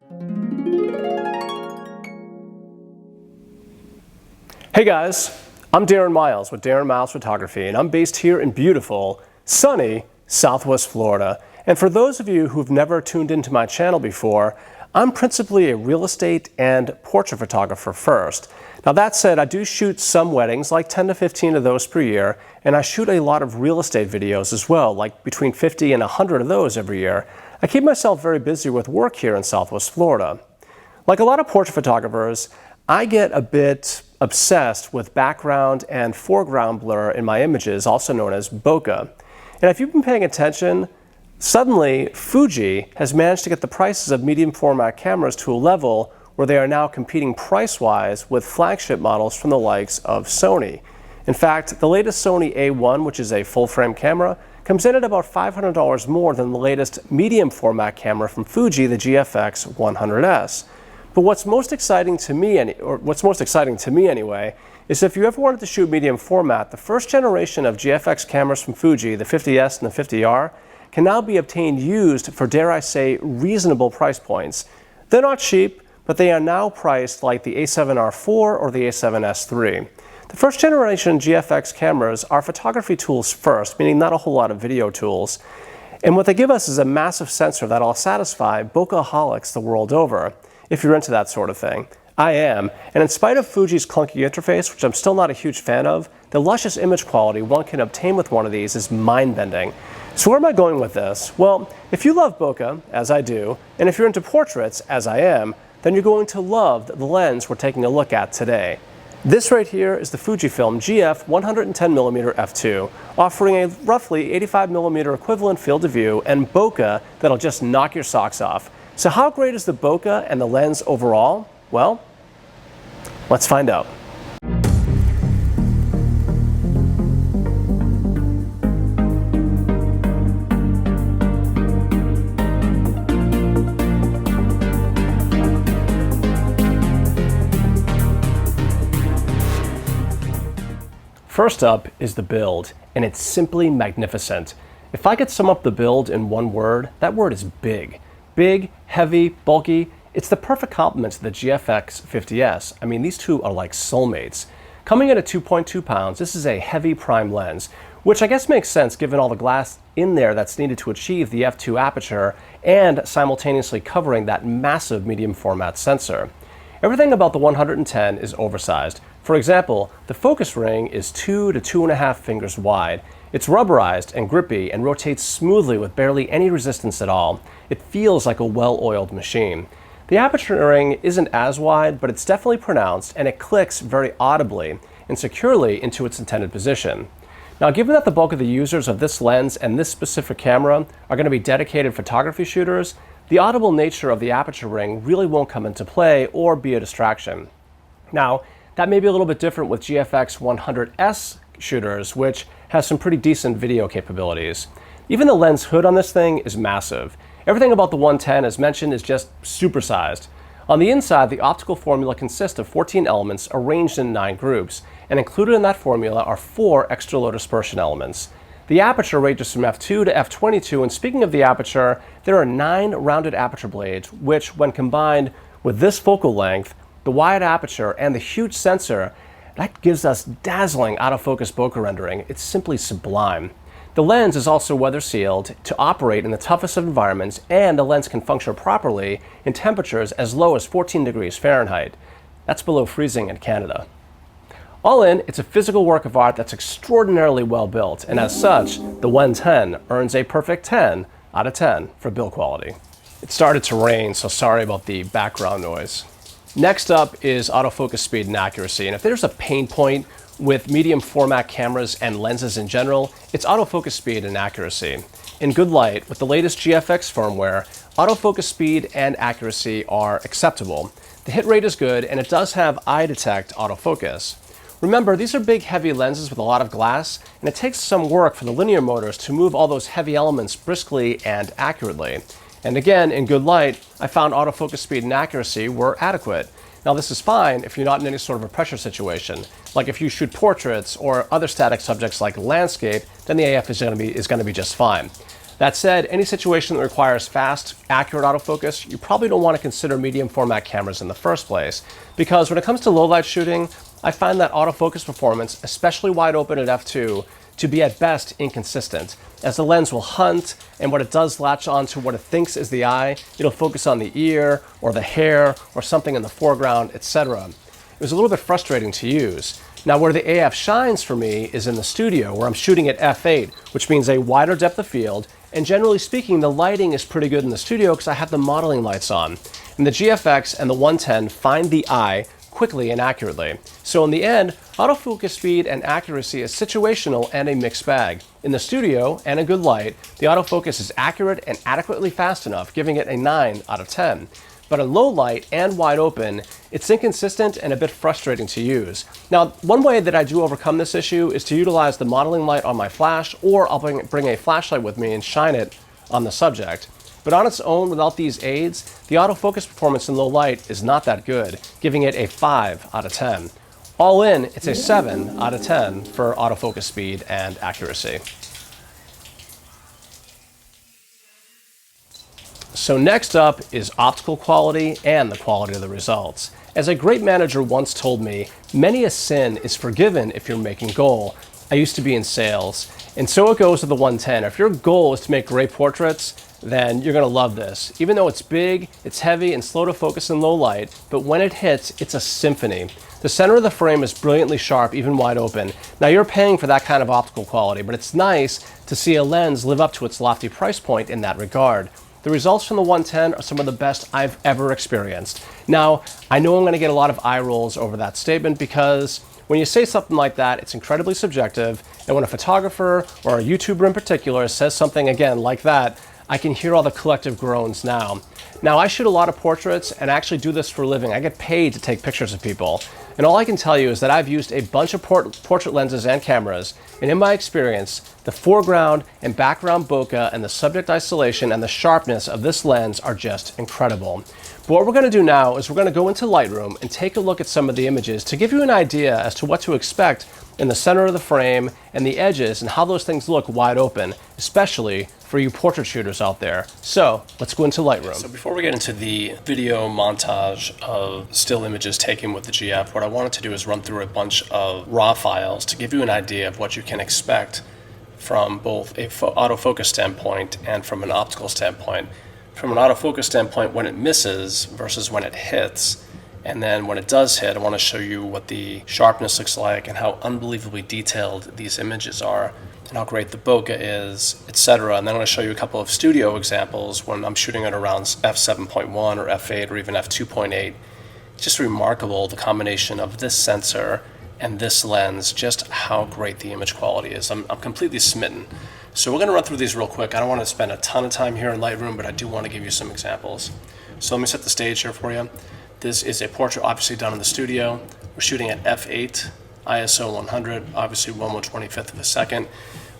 Hey guys, I'm Darren Miles with Darren Miles Photography, and I'm based here in beautiful, sunny Southwest Florida. And for those of you who've never tuned into my channel before, I'm principally a real estate and portrait photographer first. Now that said, I do shoot some weddings, like 10 to 15 of those per year, and I shoot a lot of real estate videos as well, like between 50 and 100 of those every year. I keep myself very busy with work here in Southwest Florida. Like a lot of portrait photographers, I get a bit obsessed with background and foreground blur in my images, also known as bokeh. And if you've been paying attention, suddenly Fuji has managed to get the prices of medium format cameras to a level where they are now competing price-wise with flagship models from the likes of Sony. In fact, the latest Sony A1, which is a full-frame camera, comes in at about $500 more than the latest medium format camera from Fuji, the GFX 100S. But what's most exciting to me anyway, is if you ever wanted to shoot medium format, the first generation of GFX cameras from Fuji, the 50S and the 50R, can now be obtained used for, dare I say, reasonable price points. They're not cheap, but they are now priced like the A7R4 or the A7S3. The first generation GFX cameras are photography tools first, meaning not a whole lot of video tools. And what they give us is a massive sensor that'll satisfy bokehaholics the world over. If you're into that sort of thing. I am, and in spite of Fuji's clunky interface, which I'm still not a huge fan of, the luscious image quality one can obtain with one of these is mind-bending. So where am I going with this? Well, if you love bokeh, as I do, and if you're into portraits, as I am, then you're going to love the lens we're taking a look at today. This right here is the Fujifilm GF 110mm f2, offering a roughly 85mm equivalent field of view and bokeh that'll just knock your socks off. So how great is the bokeh and the lens overall? Well, let's find out. First up is the build, and it's simply magnificent. If I could sum up the build in one word, that word is big. Big, heavy, bulky, it's the perfect complement to the GFX 50S. I mean, these two are like soulmates. Coming in at 2.2 pounds, this is a heavy prime lens, which I guess makes sense given all the glass in there that's needed to achieve the f2 aperture and simultaneously covering that massive medium format sensor. Everything about the 110 is oversized. For example, the focus ring is 2 to 2.5 fingers wide. It's rubberized and grippy and rotates smoothly with barely any resistance at all. It feels like a well-oiled machine. The aperture ring isn't as wide, but it's definitely pronounced, and it clicks very audibly and securely into its intended position. Now, given that the bulk of the users of this lens and this specific camera are going to be dedicated photography shooters, the audible nature of the aperture ring really won't come into play or be a distraction. Now, that may be a little bit different with GFX 100S shooters, which has some pretty decent video capabilities. Even the lens hood on this thing is massive. Everything about the 110, as mentioned, is just supersized. On the inside, the optical formula consists of 14 elements arranged in 9 groups, and included in that formula are 4 extra low dispersion elements. The aperture ranges from f2 to f22, and speaking of the aperture, there are 9 rounded aperture blades, which, when combined with this focal length, the wide aperture, and the huge sensor, that gives us dazzling autofocus bokeh rendering. It's simply sublime. The lens is also weather sealed to operate in the toughest of environments, and the lens can function properly in temperatures as low as 14 degrees Fahrenheit. That's below freezing in Canada. All in, it's a physical work of art that's extraordinarily well built, and as such, the 110 earns a perfect 10 out of 10 for build quality. It started to rain, so sorry about the background noise. Next up is autofocus speed and accuracy, and if there's a pain point with medium format cameras and lenses in general, it's autofocus speed and accuracy. In good light, with the latest GFX firmware, autofocus speed and accuracy are acceptable. The hit rate is good, and it does have eye detect autofocus. Remember, these are big, heavy lenses with a lot of glass, and it takes some work for the linear motors to move all those heavy elements briskly and accurately. And again, in good light, I found autofocus speed and accuracy were adequate. Now this is fine if you're not in any sort of a pressure situation. Like if you shoot portraits or other static subjects like landscape, then the AF is going to be just fine. That said, any situation that requires fast, accurate autofocus, you probably don't want to consider medium format cameras in the first place, because when it comes to low light shooting, I find that autofocus performance, especially wide open at f2, to be at best inconsistent, as the lens will hunt, and when it does latch onto what it thinks is the eye, it'll focus on the ear, or the hair, or something in the foreground, etc. It was a little bit frustrating to use. Now where the AF shines for me is in the studio, where I'm shooting at f8, which means a wider depth of field, and generally speaking, the lighting is pretty good in the studio because I have the modeling lights on. And the GFX and the 110 find the eye quickly and accurately. So in the end, autofocus speed and accuracy is situational and a mixed bag. In the studio and a good light, the autofocus is accurate and adequately fast enough, giving it a 9 out of 10. But in low light and wide open, it's inconsistent and a bit frustrating to use. Now, one way that I do overcome this issue is to utilize the modeling light on my flash, or I'll bring a flashlight with me and shine it on the subject. But on its own, without these aids, the autofocus performance in low light is not that good, giving it a 5 out of 10. All in, it's a 7 out of 10 for autofocus speed and accuracy. So next up is optical quality and the quality of the results. As a great manager once told me, many a sin is forgiven if you're making goal. I used to be in sales, and so it goes with the 110. If your goal is to make great portraits, then you're gonna love this. Even though it's big, it's heavy and slow to focus in low light, but when it hits, it's a symphony. The center of the frame is brilliantly sharp, even wide open. Now you're paying for that kind of optical quality, but it's nice to see a lens live up to its lofty price point in that regard. The results from the 110 are some of the best I've ever experienced. Now, I know I'm gonna get a lot of eye rolls over that statement because when you say something like that, it's incredibly subjective, and when a photographer or a YouTuber in particular says something again like that, I can hear all the collective groans now. Now, I shoot a lot of portraits and actually do this for a living. I get paid to take pictures of people. And all I can tell you is that I've used a bunch of portrait lenses and cameras, and in my experience, the foreground and background bokeh and the subject isolation and the sharpness of this lens are just incredible. But what we're gonna do now is we're gonna go into Lightroom and take a look at some of the images to give you an idea as to what to expect in the center of the frame and the edges and how those things look wide open, especially for you portrait shooters out there. So let's go into Lightroom. So before we get into the video montage of still images taken with the GF, what I wanted to do is run through a bunch of raw files to give you an idea of what you can expect from both a autofocus standpoint and from an optical standpoint. From an autofocus standpoint, when it misses versus when it hits, and then when it does hit, I want to show you what the sharpness looks like and how unbelievably detailed these images are and how great the bokeh is, etc. And then I'm going to show you a couple of studio examples when I'm shooting at around f7.1 or f8 or even f2.8. It's just remarkable, the combination of this sensor and this lens, just how great the image quality is. I'm completely smitten. So we're going to run through these real quick. I don't want to spend a ton of time here in Lightroom, but I do want to give you some examples. So let me set the stage here for you. This is a portrait obviously done in the studio. We're shooting at f8, ISO 100, obviously 1/125th of a second.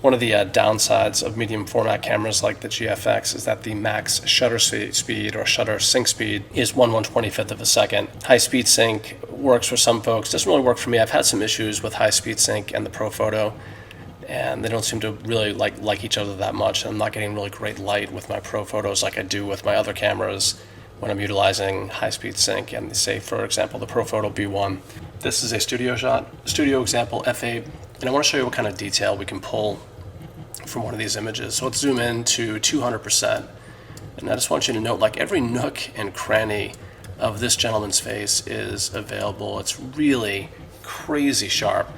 One of the downsides of medium format cameras like the GFX is that the max shutter speed or shutter sync speed is 1/125th of a second. High speed sync works for some folks, doesn't really work for me. I've had some issues with high speed sync and the ProPhoto, and they don't seem to really like each other that much. I'm not getting really great light with my ProPhotos like I do with my other cameras when I'm utilizing high-speed sync, and say, for example, the ProPhoto B1. This is a studio shot, studio example f8, and I want to show you what kind of detail we can pull from one of these images. So let's zoom in to 200%, and I just want you to note, like, every nook and cranny of this gentleman's face is available. It's really crazy sharp.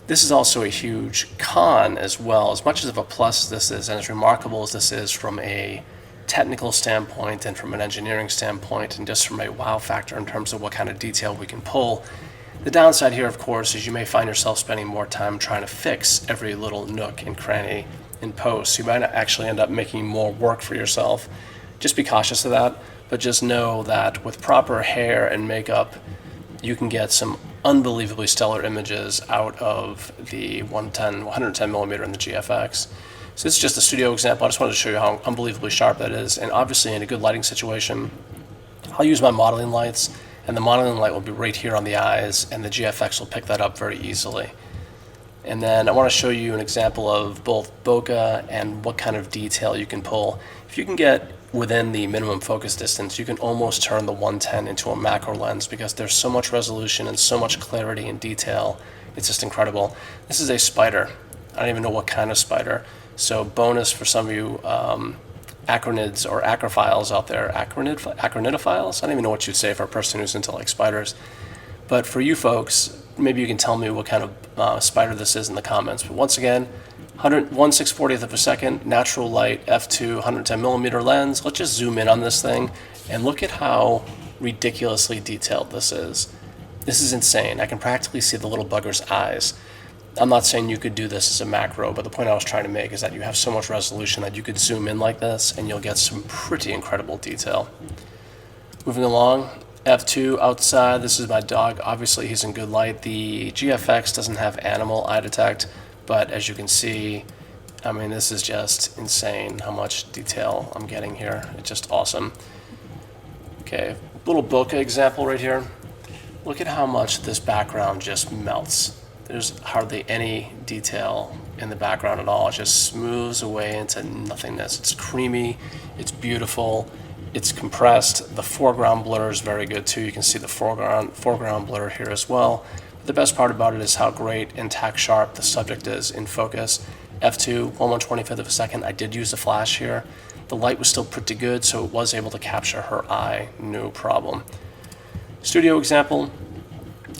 This is also a huge con as well. As much as of a plus as this is, and as remarkable as this is from a technical standpoint and from an engineering standpoint and just from a wow factor in terms of what kind of detail we can pull, the downside here, of course, is you may find yourself spending more time trying to fix every little nook and cranny in post. You might actually end up making more work for yourself. Just be cautious of that, but just know that with proper hair and makeup, you can get some unbelievably stellar images out of the 110 millimeter in the GFX. So this is just a studio example. I just wanted to show you how unbelievably sharp that is. And obviously in a good lighting situation, I'll use my modeling lights, and the modeling light will be right here on the eyes, and the GFX will pick that up very easily. And then I want to show you an example of both bokeh and what kind of detail you can pull. If you can get within the minimum focus distance, you can almost turn the 110 into a macro lens because there's so much resolution and so much clarity and detail. It's just incredible. This is a spider. I don't even know what kind of spider. So bonus for some of you acronids or acrophiles out there. Acronidophiles? I don't even know what you'd say for a person who's into like spiders. But for you folks, maybe you can tell me what kind of spider this is in the comments. But once again, 1/640th of a second, natural light, f2, 110 millimeter lens. Let's just zoom in on this thing and look at how ridiculously detailed this is. This is insane. I can practically see the little bugger's eyes. I'm not saying you could do this as a macro, but the point I was trying to make is that you have so much resolution that you could zoom in like this and you'll get some pretty incredible detail. Moving along, f2 outside. This is my dog. Obviously he's in good light. The GFX doesn't have animal eye detect, but as you can see, I mean, this is just insane how much detail I'm getting here. It's just awesome. Okay, little bokeh example right here. Look at how much this background just melts. There's hardly any detail in the background at all. It just smooths away into nothingness. It's creamy, it's beautiful, it's compressed. The foreground blur is very good too. You can see the foreground blur here as well. The best part about it is how great and tack sharp the subject is in focus. f2, 1/125th of a second. I did use a flash here. The light was still pretty good, so it was able to capture her eye, no problem. Studio example,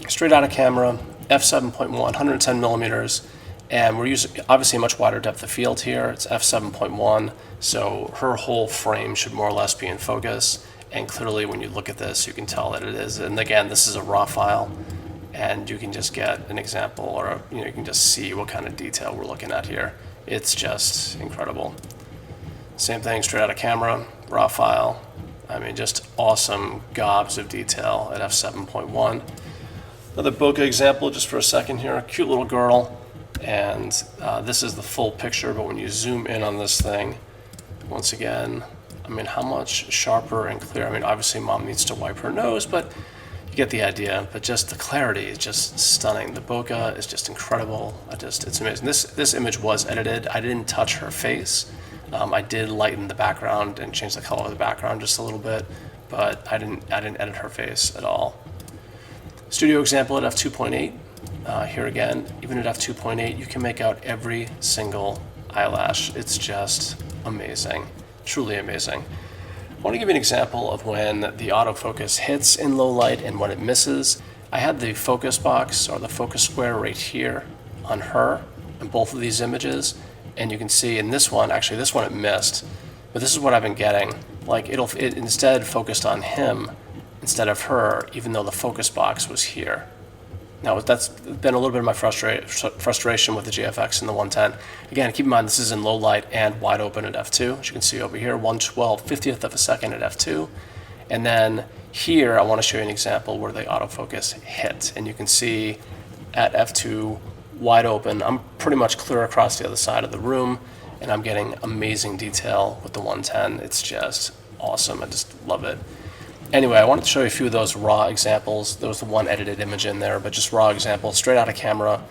straight out of camera, f7.1, 110 millimeters, and we're using obviously a much wider depth of field here. It's f7.1, so her whole frame should more or less be in focus, and clearly when you look at this, you can tell that it is. And again, this is a raw file, and you can just get an example, or you can just see what kind of detail we're looking at here. It's just incredible. Same thing, straight out of camera, raw file. I mean, just awesome gobs of detail at f7.1. Another bokeh example, just for a second here. A cute little girl, and this is the full picture, but when you zoom in on this thing, once again, I mean, how much sharper and clear. I mean, obviously mom needs to wipe her nose, but you get the idea. But just the clarity is just stunning. The bokeh is just incredible. It's amazing. This image was edited. I didn't touch her face. I did lighten the background and change the color of the background just a little bit, but I didn't edit her face at all. Studio example at f2.8. Here again, even at f2.8, you can make out every single eyelash. It's just amazing, truly amazing. I want to give you an example of when the autofocus hits in low light and when it misses. I had the focus box or the focus square right here on her in both of these images. And you can see in this one, actually this one it missed, but this is what I've been getting. Like it instead focused on him instead of her, even though the focus box was here. Now that's been a little bit of my frustration with the GFX and the 110. Again, keep in mind this is in low light and wide open at f2. As you can see over here, 1/1250th of a second at f2. And then here I want to show you an example where the autofocus hit. And you can see at f2, wide open, I'm pretty much clear across the other side of the room, and I'm getting amazing detail with the 110. It's just awesome. I just love it. Anyway, I wanted to show you a few of those raw examples. There was the one edited image in there, but just raw examples straight out of camera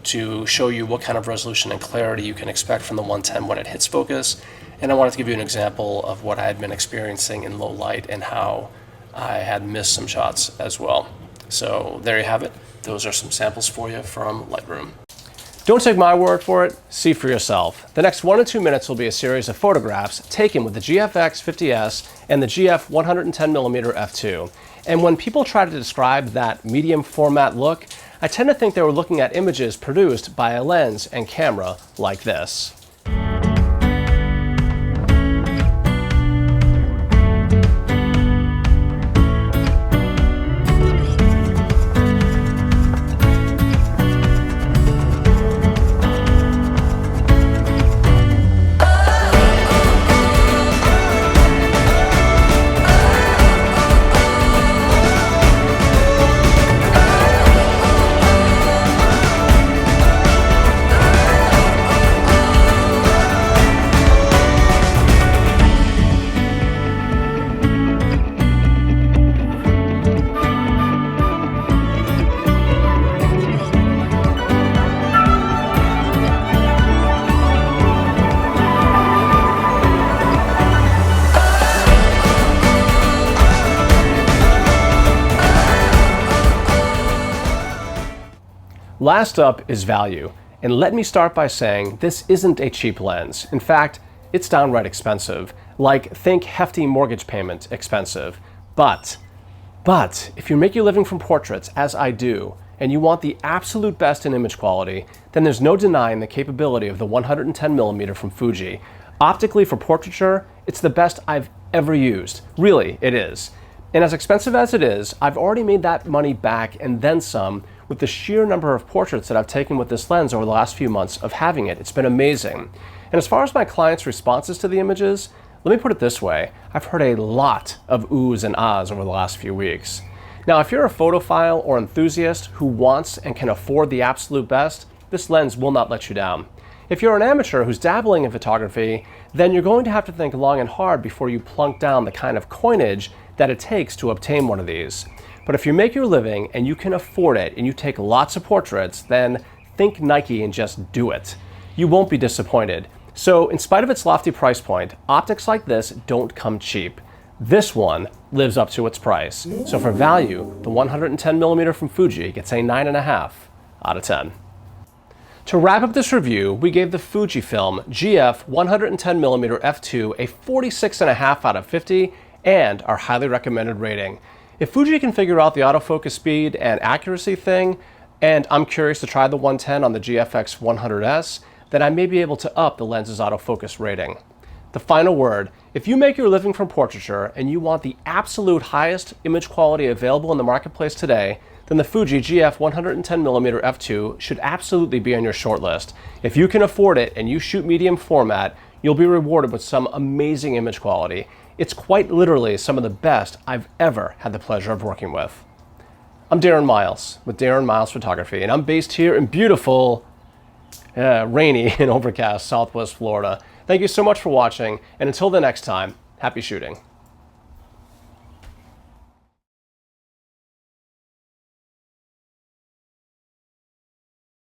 to show you what kind of resolution and clarity you can expect from the 110 when it hits focus. And I wanted to give you an example of what I had been experiencing in low light and how I had missed some shots as well. So there you have it. Those are some samples for you from Lightroom. Don't take my word for it, see for yourself. The next 1 to 2 minutes will be a series of photographs taken with the GFX 50S and the GF 110mm f2. And when people try to describe that medium format look, I tend to think they were looking at images produced by a lens and camera like this. Last up is value. And let me start by saying this isn't a cheap lens. In fact, it's downright expensive. Like, think hefty mortgage payment expensive. But if you make your living from portraits, as I do, and you want the absolute best in image quality, then there's no denying the capability of the 110mm from Fuji. Optically for portraiture, it's the best I've ever used. Really, it is. And as expensive as it is, I've already made that money back and then some with the sheer number of portraits that I've taken with this lens over the last few months of having it. It's been amazing. And as far as my clients' responses to the images, let me put it this way. I've heard a lot of oohs and ahs over the last few weeks. Now, if you're a photophile or enthusiast who wants and can afford the absolute best, this lens will not let you down. If you're an amateur who's dabbling in photography, then you're going to have to think long and hard before you plunk down the kind of coinage that it takes to obtain one of these. But if you make your living and you can afford it and you take lots of portraits, then think Nike and just do it. You won't be disappointed. So in spite of its lofty price point, optics like this don't come cheap. This one lives up to its price. So for value, the 110mm from Fuji gets a 9.5 out of 10. To wrap up this review, we gave the Fujifilm GF 110mm f2 a 46.5 out of 50 and our highly recommended rating. If Fuji can figure out the autofocus speed and accuracy thing, and I'm curious to try the 110 on the GFX 100S, then I may be able to up the lens's autofocus rating. The final word, if you make your living from portraiture and you want the absolute highest image quality available in the marketplace today, then the Fuji GF 110mm f2 should absolutely be on your shortlist. If you can afford it and you shoot medium format, you'll be rewarded with some amazing image quality. It's quite literally some of the best I've ever had the pleasure of working with. I'm Darren Miles with Darren Miles Photography, and I'm based here in beautiful, rainy and overcast Southwest Florida. Thank you so much for watching, and until the next time, happy shooting.